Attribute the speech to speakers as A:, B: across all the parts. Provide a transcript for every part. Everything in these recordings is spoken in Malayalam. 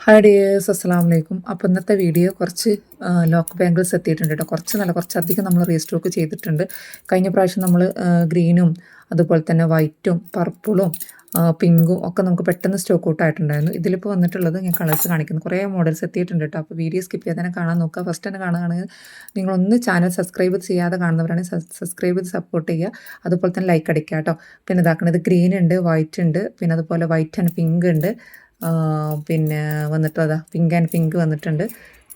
A: ഹായ് ഡിയേഴ്സ്, അസ്സലാമു അലൈക്കും. അപ്പോൾ ഇന്നത്തെ വീഡിയോ കുറച്ച് ലോക്ക് ബാംഗിൾസ് എത്തിയിട്ടുണ്ട് കേട്ടോ. കുറച്ചധികം നമ്മൾ റീസ്റ്റോക്ക് ചെയ്തിട്ടുണ്ട്. കഴിഞ്ഞ പ്രാവശ്യം നമ്മൾ ഗ്രീനും അതുപോലെ തന്നെ വൈറ്റും പർപ്പിളും പിങ്കും ഒക്കെ നമുക്ക് പെട്ടെന്ന് സ്റ്റോക്ക് ഔട്ട് ആയിട്ടുണ്ടായിരുന്നു. ഇതിലിപ്പോൾ വന്നിട്ടുള്ളത് ഞാൻ കളേഴ്സ് കാണിക്കുന്നു. കുറേ മോഡൽസ് എത്തിയിട്ടുണ്ട് കേട്ടോ. അപ്പോൾ വീഡിയോ സ്കിപ്പ് ചെയ്യാതെ തന്നെ കാണാൻ നോക്കുക. ഫസ്റ്റ് തന്നെ കാണുകയാണെങ്കിൽ നിങ്ങളൊന്ന് ചാനൽ സബ്സ്ക്രൈബ് ചെയ്യാതെ കാണുന്നവരാണെങ്കിൽ സബ്സ്ക്രൈബ് ചെയ്ത് സപ്പോർട്ട് ചെയ്യുക. അതുപോലെ തന്നെ ലൈക്ക് അടിക്കുക കേട്ടോ. പിന്നെ ഇതാക്കണത് ഗ്രീൻ ഉണ്ട്, വൈറ്റ് ഉണ്ട്, പിന്നെ അതുപോലെ വൈറ്റ് ആൻഡ് പിങ്ക് ഉണ്ട്, പിന്നെ വന്നിട്ട് അതാ പിങ്ക് ആൻഡ് പിങ്ക് വന്നിട്ടുണ്ട്,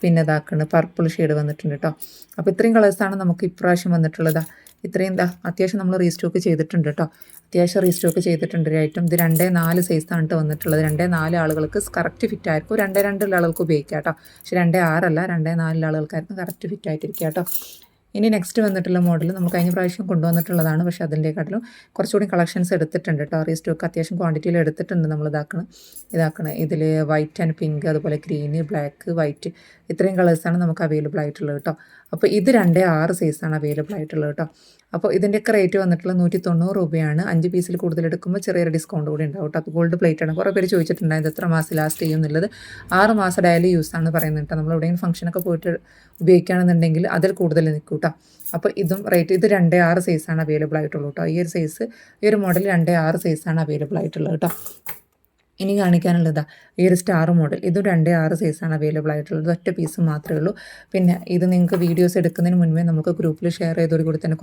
A: പിന്നെ ഇതാക്കുന്നത് പർപ്പിൾ ഷെയ്ഡ് വന്നിട്ടുണ്ട് കേട്ടോ. അപ്പോൾ ഇത്രയും കളേഴ്സാണ് നമുക്ക് ഇപ്രാവശ്യം വന്നിട്ടുള്ളത്. ഇത്രയും അത്യാവശ്യം നമ്മൾ റീസ്റ്റോക്ക് ചെയ്തിട്ടുണ്ട് കേട്ടോ. അത്യാവശ്യം റീസ്റ്റോക്ക് ചെയ്തിട്ടുണ്ട് ഒരു ഐറ്റം. ഇത് 2-4 സൈസാണ് കേട്ടോ വന്നിട്ടുള്ളത്. 2-4 ആളുകൾക്ക് കറക്റ്റ് ഫിറ്റ് ആയിരിക്കും. 2-2 ആളുകൾക്ക് ഉപയോഗിക്കാം കേട്ടോ. പക്ഷേ 2-6 അല്ല, 2-4 ആളുകൾക്കായിരിക്കും കറക്റ്റ് ഫിറ്റ് ആയിട്ടിരിക്കുക കേട്ടോ. ഇനി നെക്സ്റ്റ് വന്നിട്ടുള്ള മോഡൽ നമ്മൾ കഴിഞ്ഞ പ്രാവശ്യം കൊണ്ടുവന്നിട്ടുള്ളതാണ്. പക്ഷേ അതിൻ്റെക്കാട്ടിലും കുറച്ചുകൂടി കളക്ഷൻസ് എടുത്തിട്ടുണ്ട് കേട്ടോ. റീസ്റ്റോക്ക് അത്യാവശ്യം ക്വാണ്ടിറ്റിയിൽ എടുത്തിട്ടുണ്ട്. നമ്മൾ ഇതാക്കണം ഇതിൽ വൈറ്റ് ആൻഡ് പിങ്ക്, അതുപോലെ ഗ്രീന്, ബ്ലാക്ക്, വൈറ്റ്, ഇത്രയും കളേഴ്സാണ് നമുക്ക് അവൈലബിൾ ആയിട്ടുള്ളത് കേട്ടോ. അപ്പോൾ ഇത് 2-6 സൈസാണ് അവൈലബിൾ ആയിട്ടുള്ളത് കേട്ടോ. അപ്പോൾ ഇതിൻ്റെയൊക്കെ റേറ്റ് വന്നിട്ടുള്ളത് 190 രൂപയാണ്. 5 പീസിൽ കൂടുതൽ എടുക്കുമ്പോൾ ചെറിയൊരു ഡിസ്കൗണ്ട് കൂടി ഉണ്ടാവും കേട്ടോ. അപ്പോൾ ഗോൾഡ് പ്ലേറ്റ് ആണ്. കുറേ പേര് ചോദിച്ചിട്ടുണ്ടായത് എത്ര മാസം ലാസ്റ്റ് ചെയ്യും എന്നുള്ളത്. 6 മാസം ഡെയിലി യൂസ് ആണ് പറയുന്നത് കേട്ടോ. നമ്മൾ എവിടെയെങ്കിലും ഫംഗ്ഷനൊക്കെ പോയിട്ട് ഉപയോഗിക്കുകയാണെന്നുണ്ടെങ്കിൽ അതിൽ കൂടുതൽ നിൽക്കും കേട്ടോ. അപ്പോൾ ഇതും റേറ്റ് ഇത് 2-6 സൈസാണ് അവൈലബിൾ ആയിട്ടുള്ളൂ കേട്ടോ. ഈ ഒരു മോഡൽ 2-6 സൈസാണ് അവൈലബിൾ ആയിട്ടുള്ളത് കേട്ടോ. ഇനി കാണിക്കാനുള്ളതാ ഈ ഒരു സ്റ്റാർ മോഡൽ. ഇതും 2-6 സൈസാണ് അവൈലബിൾ ആയിട്ടുള്ളത്. ഒറ്റ പീസ് മാത്രമേ ഉള്ളൂ. പിന്നെ ഇത് നിങ്ങൾക്ക് വീഡിയോസ് എടുക്കുന്നതിന് മുൻപേ നമുക്ക് ഗ്രൂപ്പിൽ ഷെയർ ചെയ്തോടുകൂടി തന്നെ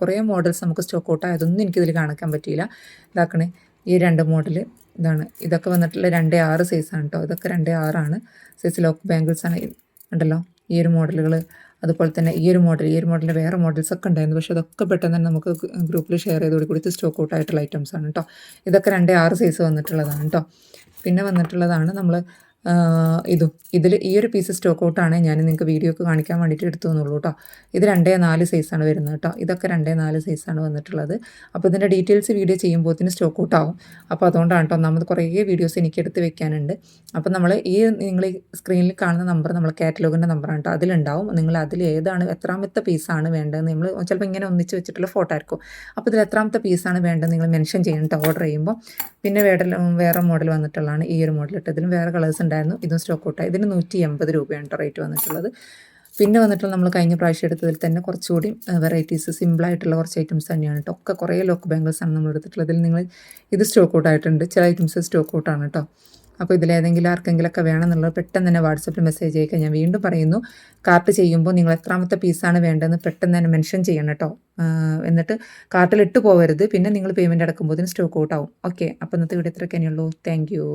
A: കുറേ മോഡൽസ് നമുക്ക് സ്റ്റോക്ക് ഔട്ട് ആയതൊന്നും എനിക്കിതിൽ കാണിക്കാൻ പറ്റിയില്ല. ഇതാക്കണേ ഈ 2 മോഡൽ ഇതാണ്. ഇതൊക്കെ വന്നിട്ടുള്ള 2-6 സൈസാണ് കേട്ടോ. ഇതൊക്കെ 2-6 സൈസ് ലോക്ക് ബാംഗിൾസ് ആണ്. ഉണ്ടല്ലോ ഈ ഒരു മോഡലുകൾ. അതുപോലെ തന്നെ ഈ ഒരു മോഡലിൽ വേറെ മോഡൽസൊക്കെ ഉണ്ടായിരുന്നു. പക്ഷേ അതൊക്കെ പെട്ടെന്ന് തന്നെ നമുക്ക് ഗ്രൂപ്പിൽ ഷെയർ ചെയ്തോട് കൊടുത്ത് സ്റ്റോക്ക് ഔട്ട് ആയിട്ടുള്ള ഐറ്റംസ് ആണ് കേട്ടോ. ഇതൊക്കെ 2-6 സൈസ് വന്നിട്ടുള്ളതാണ് കേട്ടോ. പിന്നെ വന്നിട്ടുള്ളതാണ് നമ്മൾ ഇതിൽ ഈ ഒരു പീസ് സ്റ്റോക്ക് ഔട്ടാണ് ഞാൻ നിങ്ങൾക്ക് വീഡിയോക്ക് കാണിക്കാൻ വേണ്ടിയിട്ട് എടുത്തു എന്നുള്ളൂ കേട്ടോ. ഇത് 2-4 സൈസാണ് വരുന്നത് കേട്ടോ. ഇതൊക്കെ 2-4 സൈസാണ് വന്നിട്ടുള്ളത്. അപ്പോൾ ഇതിൻ്റെ ഡീറ്റെയിൽസ് വീഡിയോ ചെയ്യുമ്പോഴത്തേന് സ്റ്റോക്ക് ഔട്ട് ആവും. അപ്പോൾ അതുകൊണ്ടാണ് കേട്ടോ. ഒന്നാമത് കുറേ വീഡിയോസ് എനിക്ക് എടുത്ത് വെക്കാനുണ്ട്. അപ്പോൾ നിങ്ങൾ നിങ്ങൾ ഈ സ്ക്രീനിൽ കാണുന്ന നമ്പർ നമ്മൾ കാറ്റലോഗിൻ്റെ നമ്പറാണ് കേട്ടോ. അതിലുണ്ടാവും. നിങ്ങൾ അതിൽ ഏതാണ് എത്രാമത്തെ പീസാണ് വേണ്ടതെന്ന് നമ്മൾ ചിലപ്പോൾ ഇങ്ങനെ ഒന്നിച്ച് വെച്ചിട്ടുള്ള ഫോട്ടോ ആയിരിക്കും. അപ്പോൾ ഇതിൽ എത്രാമത്തെ പീസാണ് വേണ്ടത് നിങ്ങൾ മെൻഷൻ ചെയ്യണം കേട്ടോ ഓർഡർ ചെയ്യുമ്പോൾ. പിന്നെ വേറെ മോഡൽ വന്നിട്ടുള്ളതാണ് ഈ ഒരു മോഡൽ കേട്ടോ. ഇതിലും വേറെ കളേഴ്സ് ഉണ്ടായിരുന്നു. ഇതും സ്റ്റോക്ക് ഔട്ടായി. ഇതിന് 180 രൂപയാണ് കേട്ടോ റേറ്റ് വന്നിട്ടുള്ളത്. പിന്നെ വന്നിട്ടുള്ള നമ്മൾ കഴിഞ്ഞ പ്രാവശ്യം എടുത്തതിൽ തന്നെ കുറച്ചുകൂടി വെറൈറ്റീസ് സിമ്പിളായിട്ടുള്ള കുറച്ച് ഐറ്റംസ് തന്നെയാണ് കേട്ടോ. ഒക്കെ കുറേ ലോക്ക് ബാംഗിൾസാണ് നമ്മൾ എടുത്തിട്ടുള്ളത്. ഇതിൽ നിങ്ങൾ ഇത് സ്റ്റോക്ക് ഔട്ട് ആയിട്ടുണ്ട്. ചില ഐറ്റംസ് സ്റ്റോക്ക് ഔട്ടാണ് കേട്ടോ. അപ്പോൾ ഇതിലേതെങ്കിലും ആർക്കെങ്കിലൊക്കെ വേണമെന്നുള്ളത് പെട്ടെന്ന് തന്നെ വാട്സപ്പിൽ മെസ്സേജ് അയക്കുക. ഞാൻ വീണ്ടും പറയുന്നു, കാർട്ട് ചെയ്യുമ്പോൾ നിങ്ങൾ എത്രാമത്തെ പീസാണ് വേണ്ടതെന്ന് പെട്ടെന്ന് തന്നെ മെൻഷൻ ചെയ്യണം കേട്ടോ. എന്നിട്ട് കാർട്ടിൽ ഇട്ട് പോകരുത്. പിന്നെ നിങ്ങൾ പേയ്മെൻറ്റ് അടക്കുമ്പോൾ സ്റ്റോക്ക് ഔട്ട് ആവും. ഓക്കെ, അപ്പോൾ ഇന്നത്തെ വീഡിയോ ഇത്രയൊക്കെ തന്നെയുള്ളൂ. Thank U.